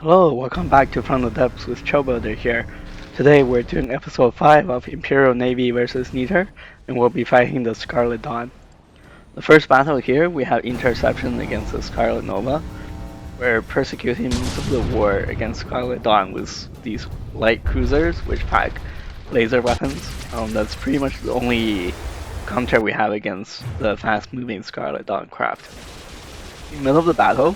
Hello, welcome back to Fromthedepths with ChillBuilder here. Today we're doing episode 5 of Imperial Navy versus Neither, and we'll be fighting the Scarlet Dawn. The first battle here, we have interception against the Scarlet Nova. We're persecuting the war against Scarlet Dawn with these light cruisers, which pack laser weapons. That's pretty much the only counter we have against the fast-moving Scarlet Dawn craft. In the middle of the battle,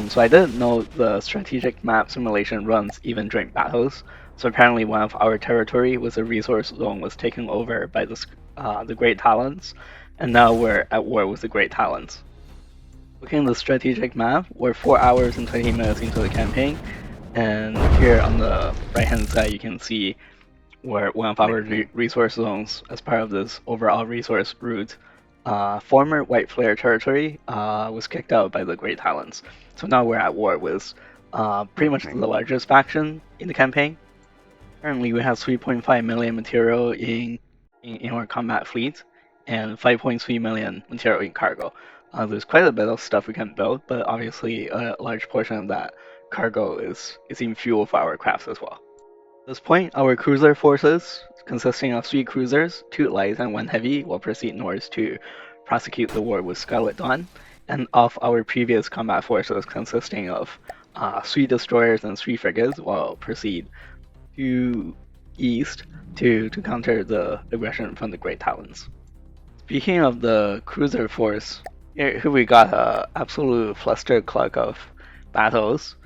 so I didn't know the strategic map simulation runs even during battles. So apparently one of our territory with a resource zone was taken over by the Great Talons, and now we're at war with the Great Talons. Looking at the strategic map, we're 4 hours and 20 minutes into the campaign, and here on the right hand side you can see where one of our resource zones as part of this overall resource route former White Flare territory was kicked out by the Great Talons. So now we're at war with pretty much the largest faction in the campaign. Currently, we have 3.5 million material in our combat fleet and 5.3 million material in cargo. There's quite a bit of stuff we can build, but obviously a large portion of that cargo is in fuel for our crafts as well. At this point, our cruiser forces, consisting of 3 cruisers, 2 light and 1 heavy, will proceed north to prosecute the war with Scarlet Dawn, and of our previous combat forces consisting of 3 destroyers and 3 frigates will proceed to east to counter the aggression from the Great Talons. Speaking of the cruiser force, here we got an absolute clusterclunk of battles.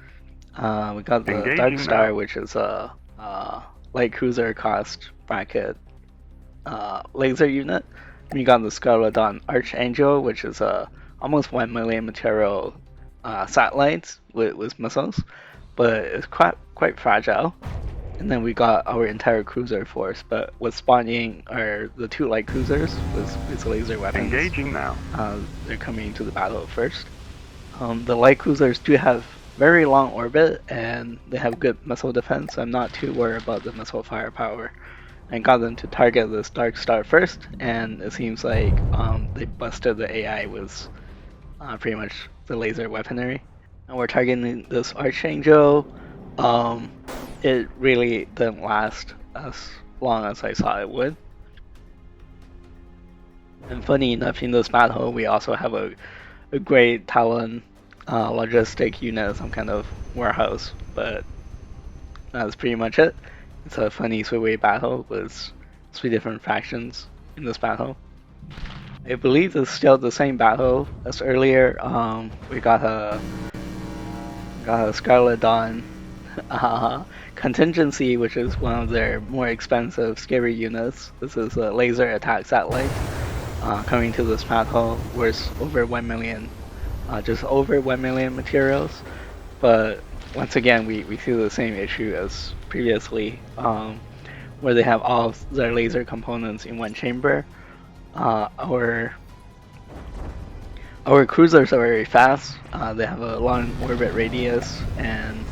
We got the Dark Star, which is a light cruiser cost bracket laser unit. We got the Scarlet Dawn Archangel, which is a almost 1 million material satellite with missiles, but it's quite fragile. And then we got our entire cruiser force, but what's spawning are the 2 light cruisers with laser weapons. Engaging now. They're coming into the battle first. The light cruisers do have very long orbit and they have good missile defense, so I'm not too worried about the missile firepower. I got them to target this Dark Star first, and it seems like they busted the AI with pretty much the laser weaponry. And we're targeting this Archangel. It really didn't last as long as I thought it would. And funny enough, in this battle, we also have a Great Talon logistic unit, some kind of warehouse, but that's pretty much it. It's a funny three-way battle with 3 different factions in this battle. I believe it's still the same battle as earlier. We got a Scarlet Dawn contingency, which is one of their more expensive, scary units. This is a laser attack satellite coming to this battle worth over 1 million. Just over 1 million materials, but once again we see the same issue as previously, where they have all their laser components in one chamber. Our cruisers are very fast, they have a long orbit radius, and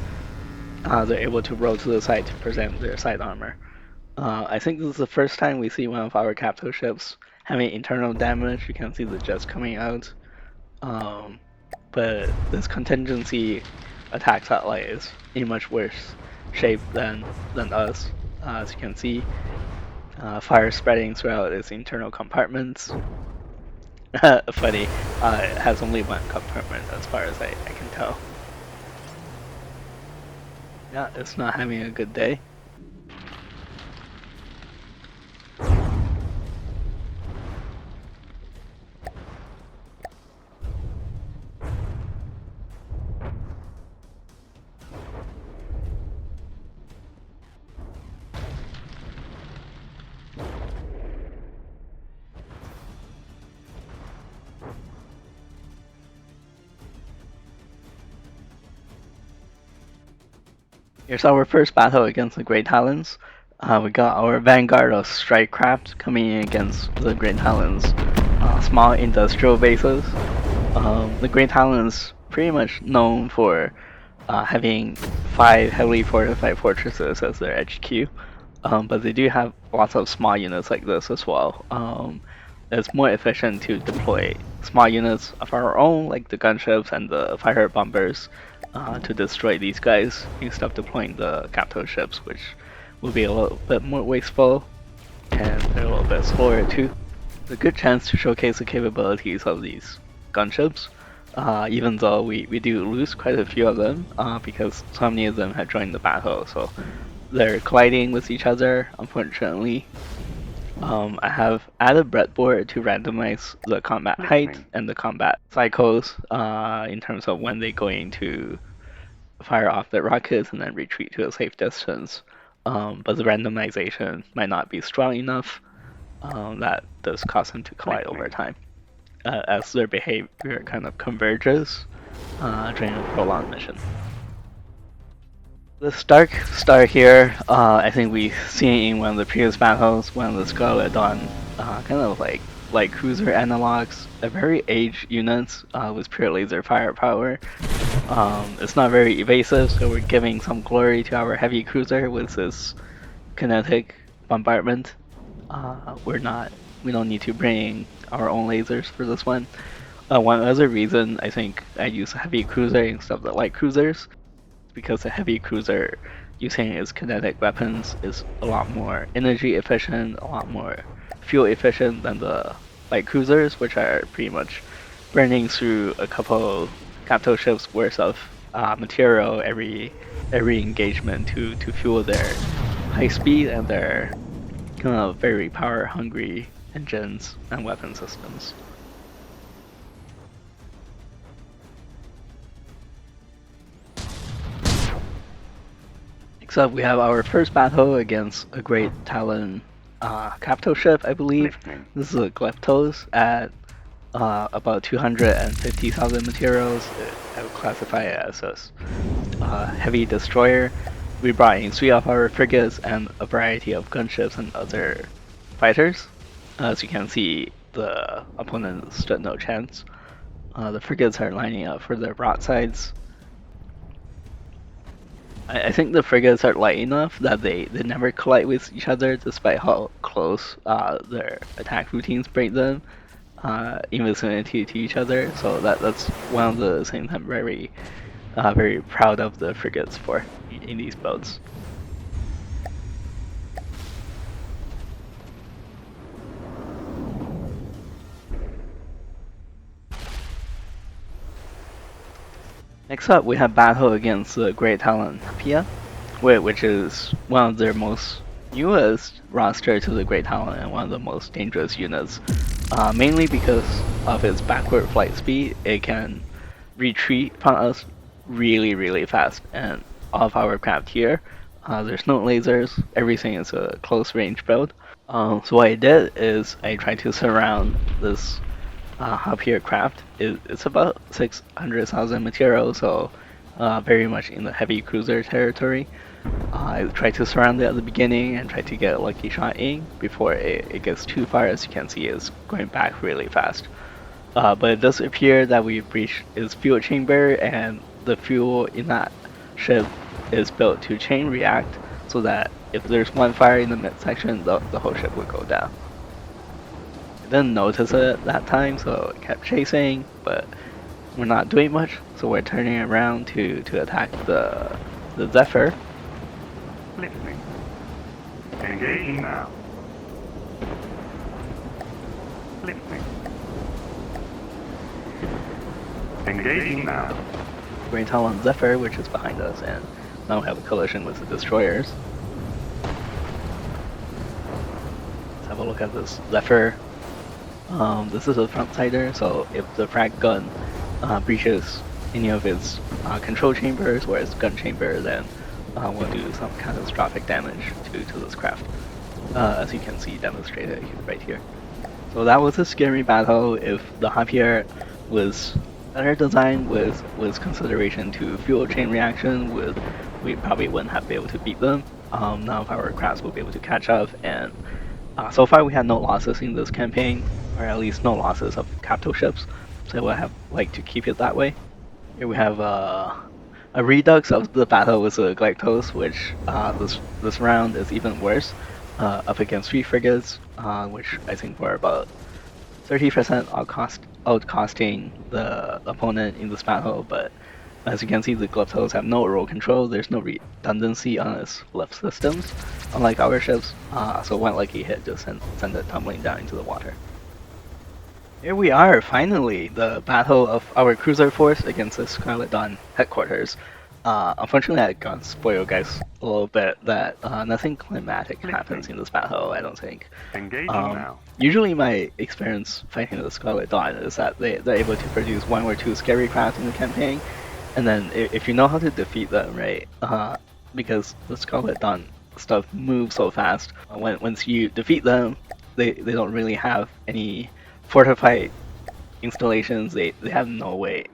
they're able to roll to the side to present their side armor. I think this is the first time we see one of our capital ships having internal damage. You can see the jets coming out. But this contingency attack satellite is in much worse shape than us. As you can see, fire spreading throughout its internal compartments. Funny, it has only 1 compartment as far as I can tell. Yeah, it's not having a good day. Here's our first battle against the Great Talons. We got our vanguard of strike craft coming in against the Great Talons' small industrial bases. The Great Talons pretty much known for having 5 heavily fortified fortresses as their HQ, but they do have lots of small units like this as well. it's more efficient to deploy small units of our own, like the gunships and the fire bombers, to destroy these guys instead of deploying the capital ships, which will be a little bit more wasteful and they're a little bit slower too. It's a good chance to showcase the capabilities of these gunships, even though we do lose quite a few of them, because so many of them have joined the battle, so they're colliding with each other, unfortunately. I have added breadboard to randomize the combat height and the combat cycles, in terms of when they're going to fire off the rockets and then retreat to a safe distance. But the randomization might not be strong enough. That does cause them to collide over time, as their behavior kind of converges during a prolonged mission. The Stark Star here, I think we've seen in one of the previous battles, one of the Scarlet Dawn, kind of like cruiser analogs, a very aged units with pure laser firepower. It's not very evasive, so we're giving some glory to our heavy cruiser with this kinetic bombardment. We don't need to bring our own lasers for this one. One other reason I think I use heavy cruiser instead of the light cruisers, because the heavy cruiser using its kinetic weapons is a lot more energy efficient, a lot more fuel efficient than the light cruisers, which are pretty much burning through a couple capital ships worth of material every engagement to fuel their high speed and their kind of very power hungry engines and weapon systems. Next up, we have our first battle against a great Talon capital ship, I believe. This is a Glyptos at about 250,000 materials. I would classify it as a heavy destroyer. We brought in 3 of our frigates and a variety of gunships and other fighters. As you can see, the opponent stood no chance. The frigates are lining up for their broadsides. I think the frigates are light enough that they never collide with each other, despite how close their attack routines bring them in vicinity to each other. So that's one of the things I'm very proud of the frigates for in these boats. Next up, we have battle against the Great Talon Pia, which is one of their most newest roster to the Great Talon and one of the most dangerous units. Mainly because of its backward flight speed, it can retreat from us really fast. And all of our craft here, there's no lasers, everything is a close range build. So what I did is I tried to surround this hub here craft. It's about 600,000 materials, so very much in the heavy cruiser territory. I tried to surround it at the beginning and try to get a lucky shot in before it gets too far. As you can see, it's going back really fast. But it does appear that we've breached its fuel chamber, and the fuel in that ship is built to chain react, so that if there's one fire in the midsection, the whole ship would go down. I didn't notice it at that time, so I kept chasing, but we're not doing much, so we're turning around to attack the Zephyr. Listening. Engaging now. Listening. Engaging now. Great Talon Zephyr, which is behind us, and now we have a collision with the destroyers. Let's have a look at this Zephyr. This is a front-sider, so if the frag gun breaches any of its control chambers or its gun chamber, then we'll do some catastrophic damage to this craft, as you can see demonstrated right here. So that was a scary battle. If the Harpier was better designed with consideration to fuel chain reaction, we probably wouldn't have been able to beat them. None of our crafts will be able to catch up, and so far we had no losses in this campaign, or at least no losses of capital ships, so we'll have like to keep it that way. Here we have a redux of the battle with the Glyptos, which this round is even worse, up against 3 frigates, which I think were about 30% outcosting the opponent in this battle, but as you can see, the Glyptos have no roll control. There's no redundancy on its lift systems, unlike our ships. So one lucky hit just send it tumbling down into the water. Here we are, finally, the battle of our cruiser force against the Scarlet Dawn headquarters. Unfortunately, I got spoiled, guys, a little bit that nothing climatic happens in this battle, I don't think. Engaging now. Usually my experience fighting the Scarlet Dawn is that they're able to produce one or two scary craft in the campaign, and then if you know how to defeat them, right, because the Scarlet Dawn stuff moves so fast, once you defeat them, they don't really have any fortified installations. They have no way,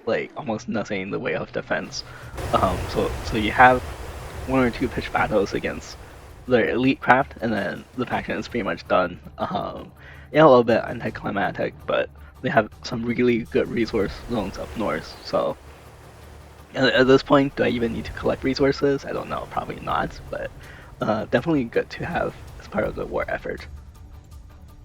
like almost nothing in the way of defense. So you have one or two pitched battles against their elite craft, and then the faction is pretty much done. Yeah, a little bit anticlimactic, but they have some really good resource zones up north. So at this point, do I even need to collect resources? I don't know, probably not, but definitely good to have as part of the war effort.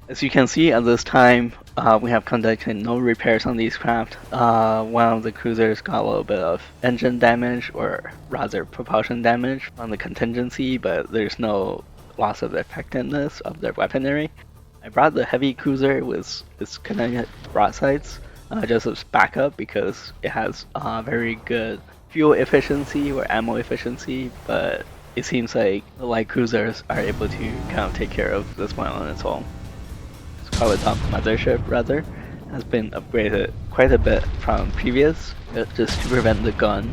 As you can see at this time, we have conducted no repairs on these craft. One of the cruisers got a little bit of engine damage, or rather propulsion damage on the contingency, but there's no loss of effectiveness of their weaponry. I brought the heavy cruiser with its connected broadsides just as backup because it has very good fuel efficiency or ammo efficiency, but it seems like the light cruisers are able to kind of take care of this one on its own. Scarlet Dawn mothership, rather, has been upgraded quite a bit from previous, just to prevent the gun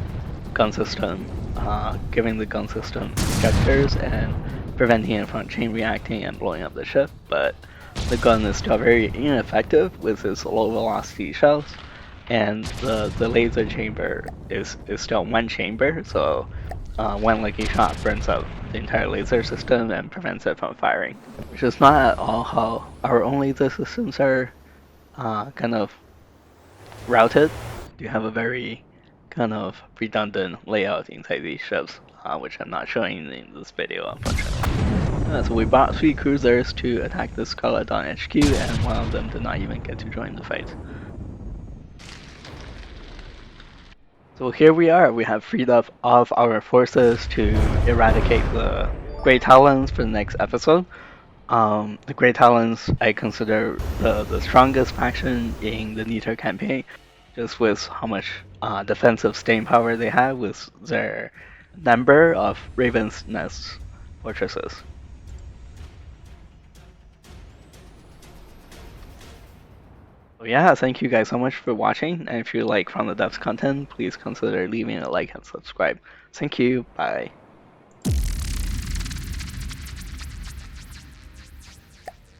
system, giving the gun system ejectors and preventing it from chain reacting and blowing up the ship, but the gun is still very ineffective with its low velocity shells, and the laser chamber is still one chamber, so one lucky shot burns out the entire laser system and prevents it from firing, which is not at all how our own laser systems are kind of routed. You have a very kind of redundant layout inside these ships, which I'm not showing in this video, unfortunately. So we brought 3 cruisers to attack the Scarlet Dawn HQ, and one of them did not even get to join the fight. So here we are, we have freed up all of our forces to eradicate the Grey Talons for the next episode. The Grey Talons I consider the strongest faction in the Niter campaign, just with how much defensive staying power they have with their number of Raven's Nest fortresses. So yeah, thank you guys so much for watching, and if you like From the Depths content, please consider leaving a like and subscribe. Thank you, bye.